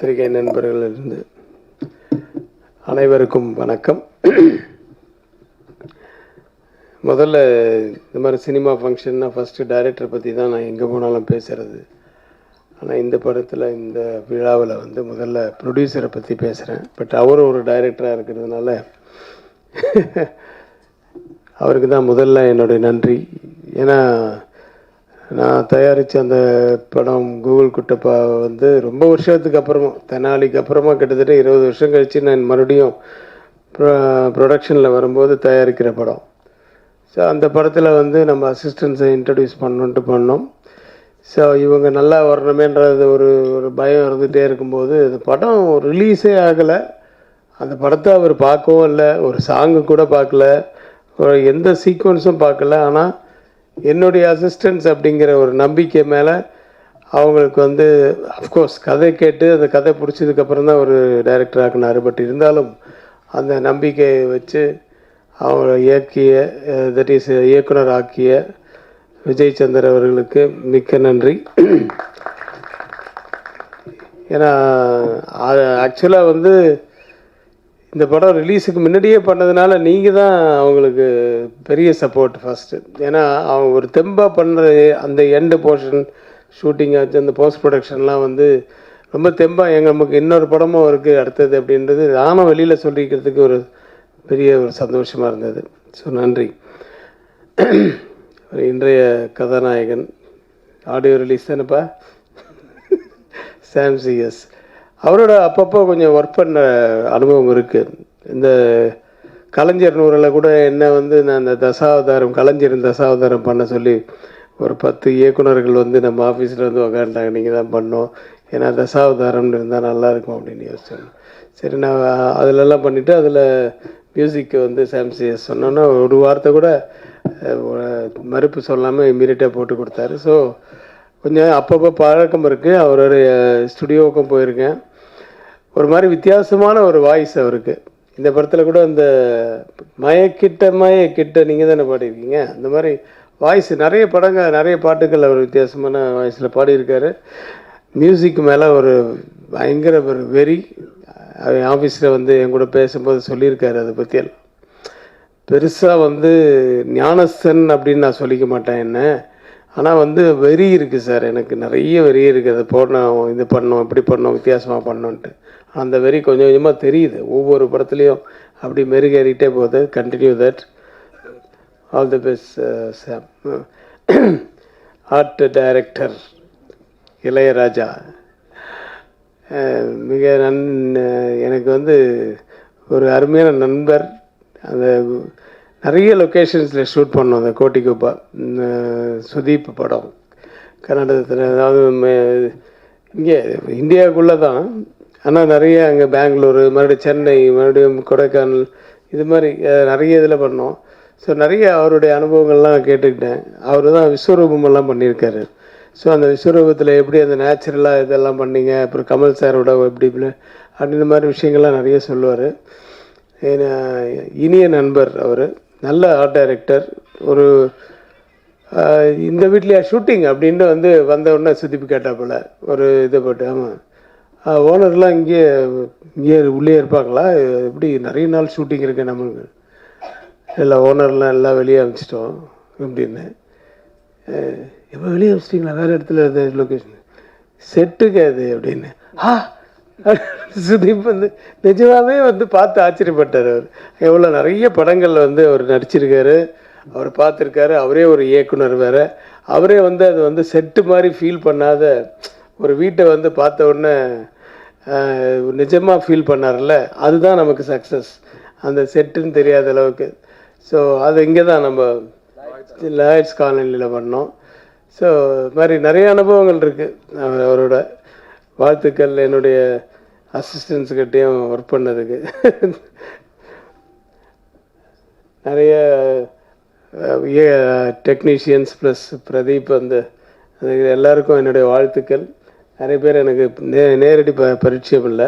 பத்திரிகை நண்பர்களிலிருந்து அனைவருக்கும் வணக்கம். முதல்ல இந்த மாதிரி சினிமா ஃபங்க்ஷன்னா ஃபஸ்ட்டு டைரக்டரை பற்றி தான் நான் எங்கே போனாலும் பேசுகிறது. ஆனால் இந்த படத்தில் இந்த விழாவில் வந்து முதல்ல ப்ரொடியூசரை பற்றி பேசுகிறேன். பட் அவரும் ஒரு டைரக்டராக இருக்கிறதுனால அவருக்கு தான் முதல்ல என்னுடைய நன்றி. ஏன்னா நான் தயாரித்த அந்த படம் கூகுள் குட்டப்பா வந்து ரொம்ப வருஷத்துக்கு அப்புறமா, தெனாலிக்கு அப்புறமா கிட்டத்தட்ட 20 வருஷம் கழித்து நான் மறுபடியும் ப்ரொடக்ஷனில் வரும்போது தயாரிக்கிற படம். ஸோ அந்த படத்தில் வந்து நம்ம அசிஸ்டன்ஸை இன்ட்ரடியூஸ் பண்ணோம். ஸோ இவங்க நல்லா வரணுமேன்றது ஒரு பயம் இருந்துகிட்டே இருக்கும்போது அந்த படம் ரிலீஸே ஆகலை. அந்த படத்தை அவர் பார்க்கவும் இல்லை, ஒரு சாங்கு கூட பார்க்கல, ஒரு எந்த சீக்வன்ஸும் பார்க்கல. ஆனால் என்னுடைய அசிஸ்டன்ஸ் அப்படிங்கிற ஒரு நம்பிக்கை மேலே அவங்களுக்கு வந்து அஃப்கோர்ஸ் கதை கேட்டு அந்த கதை பிடிச்சதுக்கப்புறம் தான் ஒரு டைரக்டர் ஆக்கினார். பட் இருந்தாலும் அந்த நம்பிக்கையை வச்சு அவங்கள தட் இஸ் இயக்குனர் ஆக்கிய விஜய் சந்தர் அவர்களுக்கு மிக்க நன்றி. ஏன்னா ஆக்சுவலாக வந்து இந்த படம் ரிலீஸுக்கு முன்னாடியே பண்ணதுனால நீங்கள் தான் அவங்களுக்கு பெரிய சப்போர்ட் ஃபஸ்ட்டு. ஏன்னா அவங்க ஒரு தெம்பாக பண்ணுற அந்த எண்டு போர்ஷன் ஷூட்டிங் ஆச்சு, அந்த போஸ்ட் ப்ரொடக்ஷன்லாம் வந்து ரொம்ப தெம்பாக நமக்கு இன்னொரு படமும் இருக்குது அடுத்தது அப்படின்றது நானும் வெளியில் சொல்லிக்கிறதுக்கு ஒரு பெரிய ஒரு சந்தோஷமாக இருந்தது. ஸோ நன்றி. இன்றைய கதாநாயகன் ஆடியோ ரிலீஸ் தானேப்பா, சாம்சிஎஸ். அவரோட அப்பப்போ கொஞ்சம் ஒர்க் பண்ண அனுபவம் இருக்குது. இந்த கலைஞர் நூறில் கூட என்ன வந்து நான் அந்த கலைஞரின் தசாவதாரம் பண்ண சொல்லி ஒரு 10 இயக்குநர்கள் வந்து நம்ம ஆஃபீஸில் வந்து உக்காண்டாங்க, நீங்கள் தான் பண்ணோம், ஏன்னா தசாவதாரம்னு இருந்தால் நல்லாயிருக்கும் அப்படின்னு யோசிச்சோம். சரி, நான் அதிலெல்லாம் பண்ணிவிட்டு அதில் மியூசிக்கு வந்து சாம்சிஎஸ் சொன்னோன்னா ஒரு வார்த்தை கூட மறுப்பு சொல்லாமல் இம்மீடியட்டாக போட்டு கொடுத்தாரு. ஸோ கொஞ்சம் அப்பப்போ பழக்கம் இருக்குது. அவருடைய ஸ்டுடியோவுக்கும் போயிருக்கேன். ஒரு மாதிரி வித்தியாசமான ஒரு வாய்ஸ் அவருக்கு. இந்த படத்தில் கூட இந்த மயக்கிட்ட நீங்கள் தானே பாடியிருக்கீங்க, அந்த மாதிரி வாய்ஸ் நிறைய பாட்டுகள் அவர் வித்தியாசமான வாய்ஸில் பாடியிருக்காரு. மியூசிக் மேலே ஒரு பயங்கர ஒரு வெறி. ஆஃபீஸில் வந்து என் கூட பேசும்போது சொல்லியிருக்காரு. அதை பற்றியெல்லாம் பெருசாக வந்து ஞானஸ்தன் அப்படின்னு நான் சொல்லிக்க மாட்டேன் என்ன, ஆனால் வந்து வெறி இருக்குது சார், எனக்கு நிறைய வெறி இருக்குது. அதை போடணும், இது பண்ணோம், இப்படி பண்ணோம், வித்தியாசமாக பண்ணோன்ட்டு அந்த வெறி கொஞ்சம் கொஞ்சமாக தெரியுது. ஒவ்வொரு படத்துலையும் அப்படி மெருகேறிட்டே போகுது. Continue that. All the best Sam. Art director Ilaiyaraaja மிக எனக்கு வந்து ஒரு அருமையான நண்பர். அந்த நிறைய லொக்கேஷன்ஸில் ஷூட் பண்ணோம். அந்த கோட்டிக்குப்பா சுதீப் படம் கர்நாடகத்தில், அதாவது இங்கே இந்தியாவுக்குள்ளே தான், ஆனால் நிறைய அங்கே பெங்களூரு, மறுபடியும் சென்னை, மறுபடியும் கொடைக்கானல், இது மாதிரி நிறைய இதில் பண்ணோம். ஸோ நிறைய அவருடைய அனுபவங்கள்லாம் கேட்டுக்கிட்டேன். அவர் தான் விஸ்வரூபமெல்லாம் பண்ணியிருக்காரு. ஸோ அந்த விஸ்வரூபத்தில் எப்படி அந்த நேச்சுரலாக இதெல்லாம் பண்ணிங்க, அப்புறம் கமல் சாரோட எப்படி அப்படின்ற மாதிரி விஷயங்கள்லாம் நிறைய சொல்லுவார். இனிய நண்பர் அவர், நல்ல ஆர்ட் டைரக்டர். ஒரு இந்த வீட்லையா ஷூட்டிங் அப்படின்ட்டு வந்து வந்த உடனே சுத்திப்பு கேட்டாப்புல ஒரு இதை போட்டு, ஆமாம் ஓனர்லாம் இங்கே உள்ளே இருப்பாங்களா, எப்படி நிறைய நாள் ஷூட்டிங் இருக்கு நம்மளுக்கு, இல்லை ஓனர்லாம் எல்லாம் வெளியே அனுப்பிச்சிட்டோம் அப்படின்னு. எப்போ வெளியே அனுப்பிச்சிட்டிங்களா, வேறு இடத்துல இருந்த லொக்கேஷன் செட்டுக்கு அது அப்படின்னு. சுதீப் வந்து நிஜமாகவே வந்து பார்த்து ஆச்சரியப்பட்டார். அவர் எவ்வளோ நிறைய படங்களில் வந்து அவர் நடிச்சிருக்காரு, அவர் பார்த்துருக்காரு. அவரே ஒரு இயக்குனர் வேறு. அவரே வந்து அது வந்து செட்டு மாதிரி ஃபீல் பண்ணாத ஒரு வீட்டை வந்து பார்த்த உடனே நிஜமாக ஃபீல் பண்ணார்ல, அதுதான் நமக்கு சக்ஸஸ். அந்த செட்டுன்னு தெரியாத அளவுக்கு. ஸோ அது இங்கே தான் நம்ம லாய்ட்ஸ் காலனியில் பண்ணோம். ஸோ இது மாதிரி நிறைய அனுபவங்கள் இருக்குது அவரோட. வாழ்த்துக்கள் என்னுடைய அசிஸ்டன்ஸுக்கிட்டேயும் ஒர்க் பண்ணதுக்கு. நிறைய டெக்னீஷியன்ஸ் ப்ளஸ் பிரதீப், அந்த எல்லாருக்கும் என்னுடைய வாழ்த்துக்கள். நிறைய பேர் எனக்கு நேரடி பரிச்சயம் இல்லை,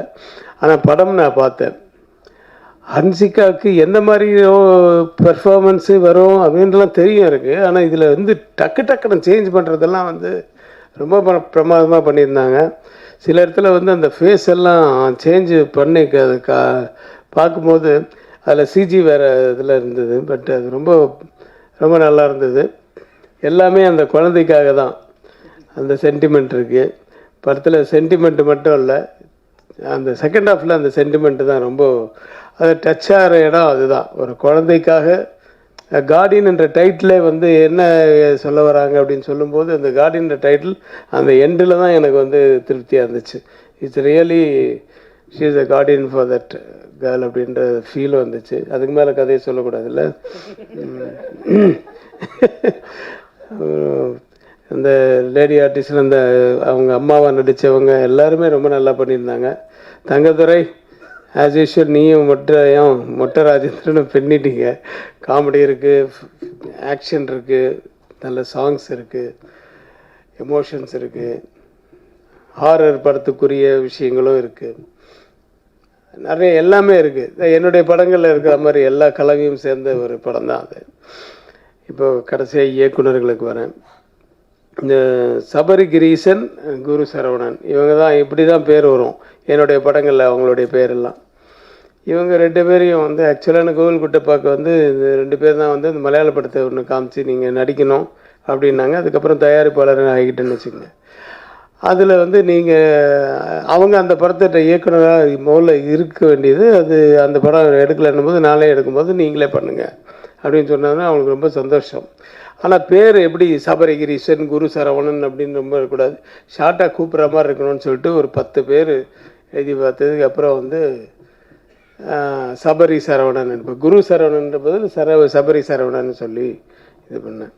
ஆனால் படம் நான் பார்த்தேன். ஹன்சிகாவுக்கு எந்த மாதிரி பெர்ஃபார்மன்ஸு வரும் அப்படின்றலாம் தெரியும் இருக்குது. ஆனால் இதில் வந்து டக்குன்னு சேஞ்ச் பண்ணுறதெல்லாம் வந்து ரொம்ப பிரமாதமாக பண்ணியிருந்தாங்க. சில இடத்துல வந்து அந்த ஃபேஸ் எல்லாம் சேஞ்சு பண்ணி அது பார்க்கும்போது அதில் சிஜி வேறு இதில் இருந்தது. பட் அது ரொம்ப ரொம்ப நல்லா இருந்தது. எல்லாமே அந்த குழந்தைக்காக தான் அந்த சென்டிமெண்ட் இருக்குது படத்தில். சென்டிமெண்ட்டு மட்டும் இல்லை, அந்த செகண்ட் ஹாஃபில் அந்த சென்டிமெண்ட்டு தான் ரொம்ப அது டச் ஆகிற இடம். அதுதான் ஒரு குழந்தைக்காக கார்டியன் என்ற டைட்டிலே வந்து என்ன சொல்ல வராங்க அப்படின்னு சொல்லும்போது, அந்த கார்டியன் என்ற டைட்டில் அந்த எண்டில் தான் எனக்கு வந்து திருப்தியாக இருந்துச்சு. It's really she is a Guardian for that girl அப்படின்ற ஃபீல் வந்துச்சு. அதுக்கு மேலே கதையை சொல்லக்கூடாதுல்ல. அந்த லேடி ஆர்டிஸ்டில் அந்த அவங்க அம்மாவாக நடித்தவங்க எல்லாருமே ரொம்ப நல்லா பண்ணியிருந்தாங்க. தங்கதுரை ஆஸ் யூஷுவல் நீயும் மொட்டை ராஜேந்திரனும் பின்னிட்டீங்க. காமெடி இருக்குது, ஆக்ஷன் இருக்குது, நல்ல சாங்ஸ் இருக்குது, எமோஷன்ஸ் இருக்குது, ஹாரர் படத்துக்குரிய விஷயங்களும் இருக்குது, நிறைய எல்லாமே இருக்குது. என்னுடைய படங்களில் இருக்கிற மாதிரி எல்லா கலவையும் சேர்ந்த ஒரு படம் தான் அது. இப்போ கடைசியாக இயக்குநர்களுக்கு வரேன். இந்த சபரி கிரீசன், குரு சரவணன், இவங்க தான் இப்படி தான் பேர் வரும் என்னுடைய படங்களில். அவங்களுடைய பேரெல்லாம் இவங்க 2 பேரையும் வந்து ஆக்சுவலான கோவில் குட்டைப்பாக்கு வந்து இந்த 2 பேர் தான் வந்து இந்த மலையாள படத்தை ஒன்று காமிச்சு நீங்கள் நடிக்கணும் அப்படின்னாங்க. அதுக்கப்புறம் தயாரிப்பாளர் ஆகிட்டேன்னு வச்சுக்கோங்க. அதில் வந்து நீங்கள் அவங்க அந்த படத்தை இயக்குனராக முதல்ல இருக்க வேண்டியது. அது அந்த படம் எடுக்கலைன்னும் போது நாளே எடுக்கும்போது நீங்களே பண்ணுங்கள் அப்படின்னு சொன்னாங்கன்னா அவங்களுக்கு ரொம்ப சந்தோஷம். ஆனால் பேர் எப்படி சபரிகிரீசன், குரு சரவணன் அப்படின்னு ரொம்ப இருக்கக்கூடாது, ஷார்ட்டாக கூப்பிட்ற மாதிரி இருக்கணும்னு சொல்லிட்டு ஒரு 10 பேர் எழுதி பார்த்ததுக்கு அப்புறம் வந்து சபரி சரவணன், இப்போ குரு சரவணன்ற பதில் சபரி சரவணன் சொல்லி இது பண்ணேன்.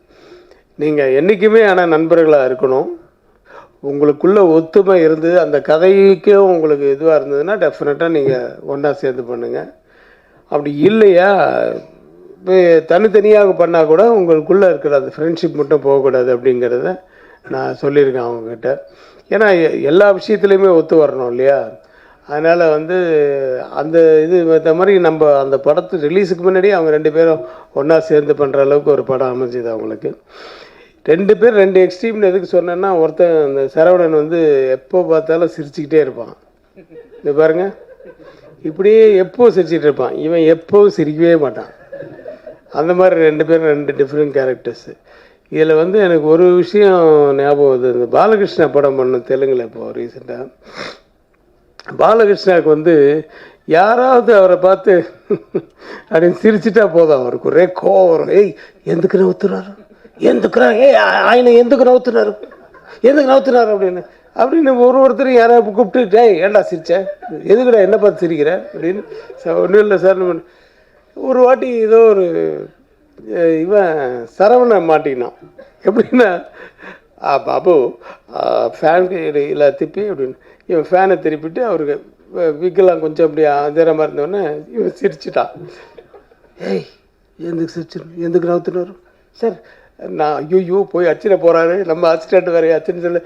நீங்கள் என்றைக்குமே ஆனால் நண்பர்களாக இருக்கணும். உங்களுக்குள்ளே ஒத்துமை இருந்து அந்த கதைக்கும் உங்களுக்கு இதுவாக இருந்ததுன்னா டெஃபினட்டாக நீங்கள் ஒன்றா சேர்ந்து பண்ணுங்கள். அப்படி இல்லையா தனித்தனியாக பண்ணால் கூட உங்களுக்குள்ளே இருக்கிற அந்த ஃப்ரெண்ட்ஷிப் மட்டும் போகக்கூடாது அப்படிங்கிறத நான் சொல்லியிருக்கேன் அவங்கக்கிட்ட. ஏன்னா எல்லா விஷயத்துலையுமே ஒத்து வரணும் இல்லையா. அதனால் வந்து அந்த இது இந்த மாதிரி நம்ம அந்த படத்து ரிலீஸுக்கு முன்னாடி அவங்க 2 பேரும் ஒன்றா சேர்ந்து பண்ணுற அளவுக்கு ஒரு படம் அமைஞ்சுது அவங்களுக்கு. 2 பேர் 2 எக்ஸ்ட்ரீம்னு எதுக்கு சொன்னேன்னா, ஒருத்தன் அந்த சரவணன் வந்து எப்போ பார்த்தாலும் சிரிச்சுக்கிட்டே இருப்பான். இது பாருங்கள், இப்படியே எப்போ சிரிச்சிட்டு இருப்பான். இவன் எப்போவும் சிரிக்கவே மாட்டான். அந்த மாதிரி 2 பேரும் 2 டிஃப்ரெண்ட் கேரக்டர்ஸு. இதில் வந்து எனக்கு ஒரு விஷயம் ஞாபகம் வருது. இந்த பாலகிருஷ்ணா படம் பண்ண தெலுங்கில் இப்போ ரீசெண்டாக பாலகிருஷ்ணாவுக்கு வந்து யாராவது அவரை பார்த்து அப்படின்னு சிரிச்சிட்டா போதும், அவருக்கு ஒரே கோவம் வரும். ஏய் எந்துக்கு நவுத்துறாரு, ఆయన ఎందుకు నవ్వుతున్నారు அப்படின்னு ஒருத்தரும் யாராவது கூப்பிட்டு டேய் ஏன்டா சிரிச்சேன், எதுக்குடா என்ன பார்த்து சிரிக்கிற அப்படின்னு. ஒன்றும் இல்லை சார். ஒரு வாட்டி ஏதோ ஒரு இவன் சரவணை மாட்டினான். எப்படின்னா பாபு ஃபேனுக்கு இல்லை திப்பி அப்படின்னு இவன் ஃபேனை திருப்பிட்டு அவருக்கு விக்கெல்லாம் கொஞ்சம் அப்படி அதே மாதிரி இருந்தோடனே இவன் சிரிச்சிட்டான். ஏய் எதுக்கு நவுத்துனாரு சார், நான் ஐயோ போய் அச்சிட போகிறாரு, நம்ம அசிஸ்டண்ட் வேறு அச்சுன்னு சொல்ல.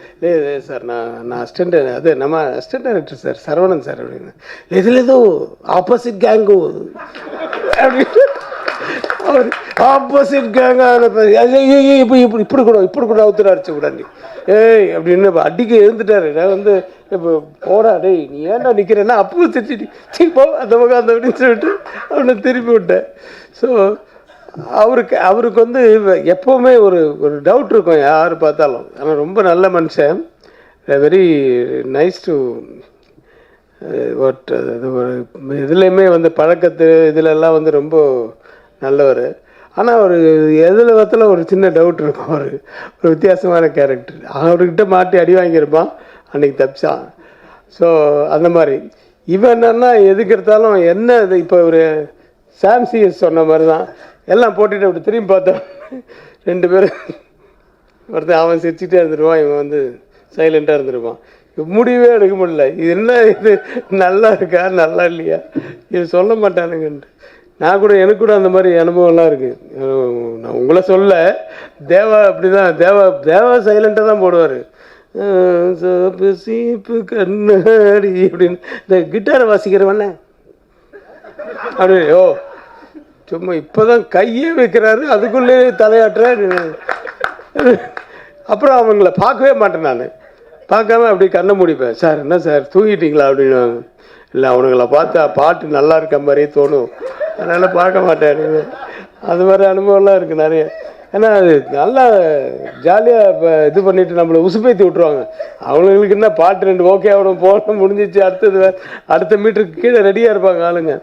சார் நான் அசிஸ்டண்ட், அது நம்ம assistant director sir Saravanan sir அப்படின்னு. இதில் ஏதோ ஆப்போசிட் கேங்கு அப்படின்னு அவர் ஆப்போசிட் கேங்காக இப்படி கூட அவுத்துட்டு அடிச்சு கூடாண்டி ஏய் அப்படின்னு அடிக்க எழுந்துட்டாரு. நான் வந்து இப்போ போடா டேய் நீ ஏன்டா நிற்கிறேன்னா அப்போ சிரிச்சிட்டு போ அந்த பக்கம் அந்த அப்படின்னு சொல்லிட்டு அவனை திருப்பி விட்டேன். ஸோ அவருக்கு வந்து எப்போவுமே ஒரு டவுட் இருக்கும் யார் பார்த்தாலும். ஆனால் ரொம்ப நல்ல மனுஷன், வெரி நைஸ் டு வாட் ஒரு இதுலேயுமே வந்து பழக்கத்து இதிலெல்லாம் வந்து ரொம்ப நல்லவர். ஆனால் ஒரு எதில் பார்த்தாலும் ஒரு சின்ன டவுட் இருக்கும். ஒரு வித்தியாசமான கேரக்டர். அவர்கிட்ட மாட்டி அடி வாங்கியிருப்பான், அன்றைக்கி தப்பிச்சான். ஸோ அந்த மாதிரி இவன் என்னன்னா எதுக்கு எடுத்தாலும் என்ன இது இப்போ ஒரு சாம்சிஎஸ் சொன்ன மாதிரி தான் எல்லாம் போட்டுட்டு அப்படி திரும்பி பார்த்தோம் 2 பேரும் ஒருத்தன் அவன் சிரிச்சுட்டே இருந்துருவான், இவன் வந்து சைலண்ட்டாக இருந்துருப்பான். முடிவே எடுக்க முடியல. இது என்ன இது நல்லா இருக்கா நல்லா இல்லையா இது சொல்ல மாட்டானுங்கன்ட்டு. நான் கூட எனக்கு கூட அந்த மாதிரி அனுபவம்லாம் இருக்குது. நான் உங்களை சொல்ல தேவா அப்படி தான் தேவா சைலண்ட்டாக தான் போடுவார். சீப்பு கண்ணாடி அப்படின்னு இந்த கிட்டாரை வாசிக்கிறவண்ண அப்படி ஓ சும்மா இப்போ தான் கையே வைக்கிறாரு, அதுக்குள்ளே தலையாட்டுற. அப்புறம் அவங்கள பார்க்கவே மாட்டேன் நான். பார்க்காம அப்படி கண்ணை முடிப்பேன். சார் என்ன சார் தூங்கிட்டீங்களா அப்படின்னுவாங்க. இல்லை அவனுங்களை பார்த்தா பாட்டு நல்லா இருக்க மாதிரியே தோணும், அதனால் பார்க்க மாட்டேன். அது மாதிரி அனுபவம்லாம் இருக்குது நிறைய. ஏன்னா அது நல்லா ஜாலியாக இப்போ இது பண்ணிவிட்டு நம்மளை உசுப்பேற்றி விட்ருவாங்க. அவங்களுக்கு என்ன பாட்டு 2 ஓகே ஆகணும் போன முடிஞ்சிச்சு, அடுத்த மீட்டருக்கு கீழே ரெடியாக இருப்பாங்க ஆளுங்க.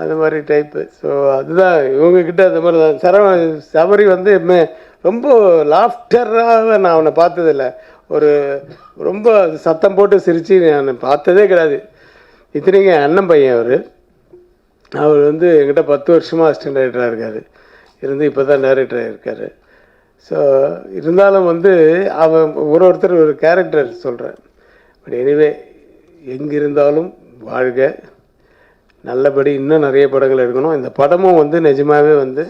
அது மாதிரி டைப்பு. ஸோ அதுதான் இவங்கக்கிட்ட அந்த மாதிரி தான். சபரி வந்து ரொம்ப லாஃப்டராக நான் அவனை பார்த்ததில்லை. ஒரு ரொம்ப சத்தம் போட்டு சிரித்து நான் பார்த்ததே கிடையாது. இத்தனைக்கு அண்ணன் பையன் அவர் வந்து என்கிட்ட 10 வருஷமாக அசிஸ்டன்ட் டைரக்டராக இருக்கார், இருந்து இப்போ தான் டைரக்டராக இருக்கார். ஸோ இருந்தாலும் வந்து அவன் ஒருத்தர் ஒரு கேரக்டர் சொல்கிறேன். பட் எனிவே எங்கே இருந்தாலும் வாழ்க, நல்லபடி இன்னும் நிறைய படங்கள் எடுக்கணும். இந்த படமும் வந்து நிஜமாகவே வந்து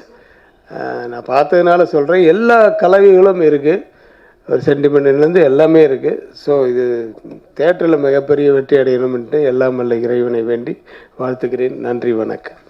நான் பார்த்ததுனால சொல்கிறேன், எல்லா கலவைகளும் இருக்குது, ஒரு சென்டிமெண்ட்லேருந்து எல்லாமே இருக்குது. ஸோ இது தேட்டரில் மிகப்பெரிய வெற்றி அடையணும்ன்ட்டு எல்லாம் வல்ல இறைவனை வேண்டி வாழ்த்துக்கிறேன். நன்றி, வணக்கம்.